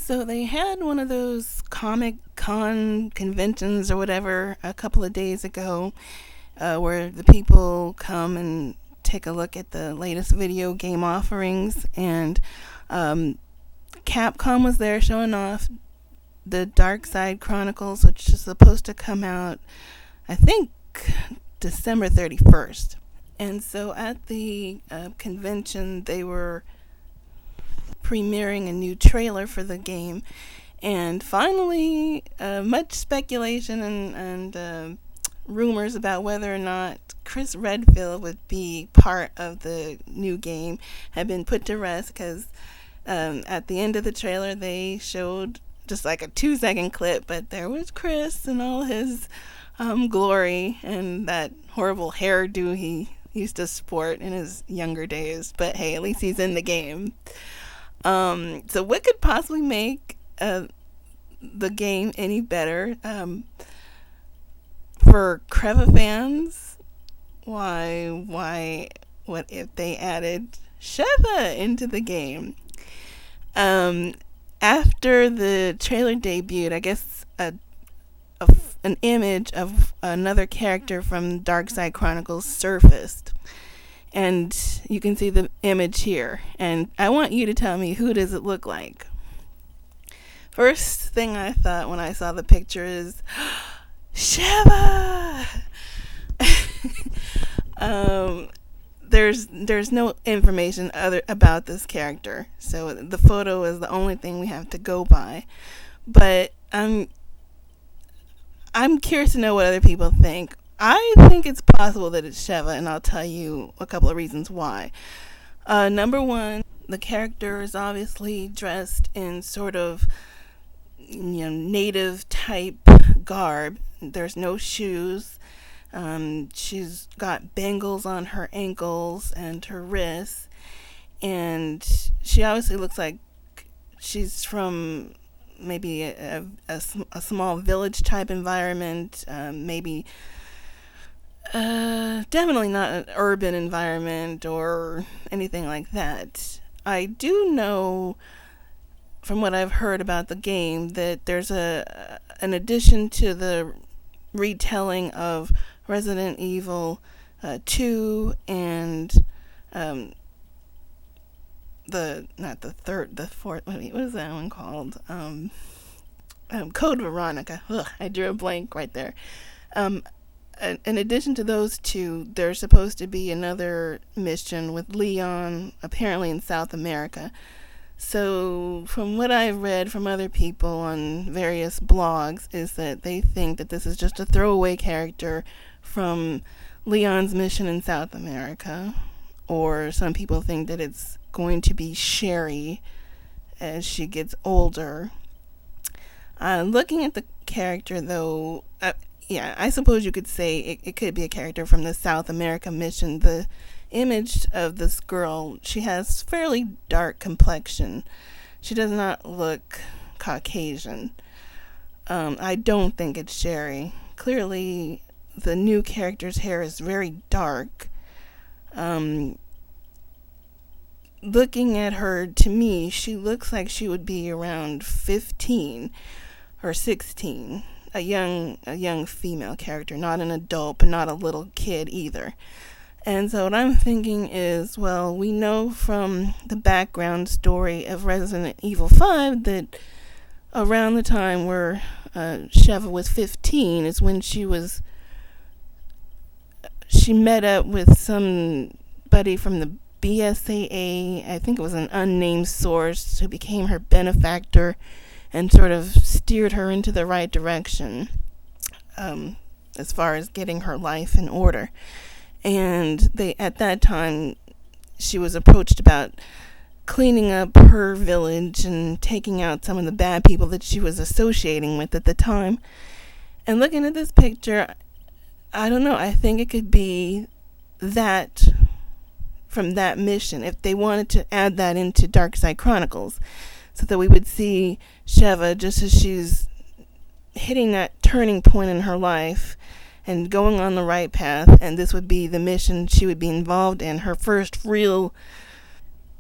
So they had one of those Comic Con conventions or whatever a couple of days ago, where the people come and take a look at the latest video game offerings. And um, Capcom was there showing off the Darkside Chronicles, which is supposed to come out, I think, December 31st. And so at the convention, they were premiering a new trailer for the game. And finally, much speculation and rumors about whether or not Chris Redfield would be part of the new game have been put to rest, because at the end of the trailer they showed just like a 2-second clip, but there was Chris in all his glory and that horrible hairdo he used to sport in his younger days. But hey, at least he's in the game. So what could possibly make the game any better? For Creva fans, what if they added Sheva into the game? After the trailer debuted, I guess an image of another character from Darkside Chronicles surfaced. And you can see the image here. And I want you to tell me, who does it look like? First thing I thought when I saw the picture is, Sheva! There's no information other about this character, so the photo is the only thing we have to go by. But I'm curious to know what other people think. I think it's possible that it's Sheva, and I'll tell you a couple of reasons why. Number one, the character is obviously dressed in sort of, native type garb. There's no shoes. She's got bangles on her ankles and her wrists, and she obviously looks like she's from maybe a small village type environment, maybe definitely not an urban environment or anything like that. I do know from what I've heard about the game that there's an addition to the retelling of Resident Evil 2 and the fourth, what is that one called? Code Veronica. Ugh, I drew a blank right there. In addition to those two, there's supposed to be another mission with Leon, apparently in South America. So, from what I've read from other people on various blogs, is that they think that this is just a throwaway character from Leon's mission in South America. Or some people think that it's going to be Sherry as she gets older. Looking at the character, though, I suppose you could say it could be a character from the South America mission. The image of this girl, she has fairly dark complexion. She does not look Caucasian. I don't think it's Sherry. Clearly, the new character's hair is very dark. Looking at her, to me, she looks like she would be around 15 or 16. A young female character, not an adult, but not a little kid either. And so what I'm thinking is, well, we know from the background story of Resident Evil 5 that around the time where Sheva was 15 is when she met up with somebody from the BSAA. I think it was an unnamed source who became her benefactor and sort of steered her into the right direction as far as getting her life in order. And at that time, she was approached about cleaning up her village and taking out some of the bad people that she was associating with at the time. And looking at this picture, I don't know, I think it could be that from that mission, if they wanted to add that into Darkside Chronicles, so that we would see Sheva just as she's hitting that turning point in her life and going on the right path, and this would be the mission she would be involved in, her first real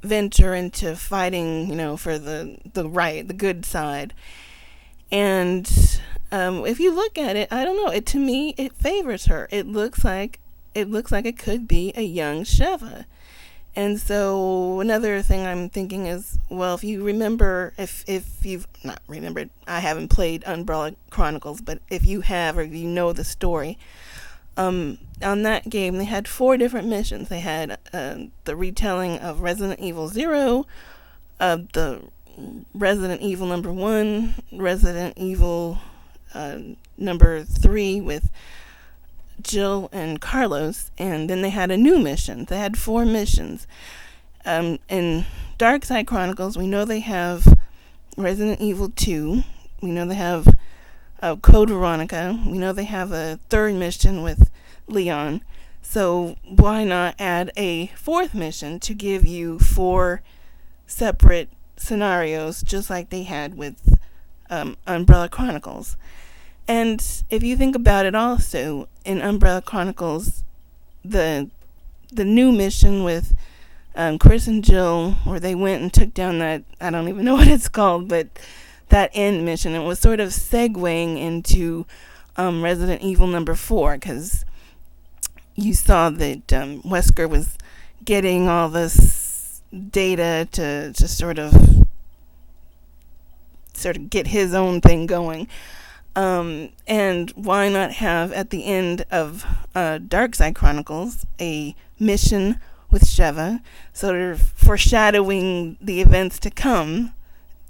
venture into fighting, for the good side. And if you look at it, I don't know. To me, it favors her. It looks like it could be a young Sheva. And so another thing I'm thinking is, well, if you remember, if you've not remembered, I haven't played Umbrella Chronicles, but if you have or you know the story, on that game they had 4 different missions. They had the retelling of Resident Evil 0, the Resident Evil number 1, Resident Evil number 3 with Jill and Carlos, and then they had a new mission. They had 4 missions. In Darkside Chronicles, we know they have Resident Evil 2. We know they have Code Veronica. We know they have a 3rd mission with Leon. So why not add a 4th mission to give you 4 separate scenarios, just like they had with Umbrella Chronicles? And if you think about it also, in Umbrella Chronicles, the new mission with Chris and Jill, where they went and took down that, I don't even know what it's called, but that end mission, it was sort of segueing into Resident Evil number 4, because you saw that Wesker was getting all this data to sort of get his own thing going. And why not have at the end of Darkside Chronicles a mission with Sheva, sort of foreshadowing the events to come,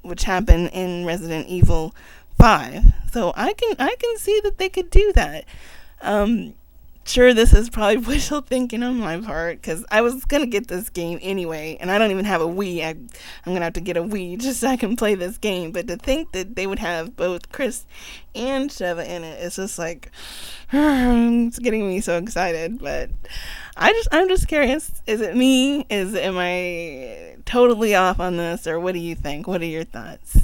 which happen in Resident Evil 5. So I can see that they could do that. Sure, this is probably wishful thinking on my part, because I was going to get this game anyway, and I don't even have a Wii. I'm going to have to get a Wii just so I can play this game. But to think that they would have both Chris and Sheva in it, it's just like, it's getting me so excited. But I'm just curious, is it me? Am I totally off on this, or what do you think? What are your thoughts?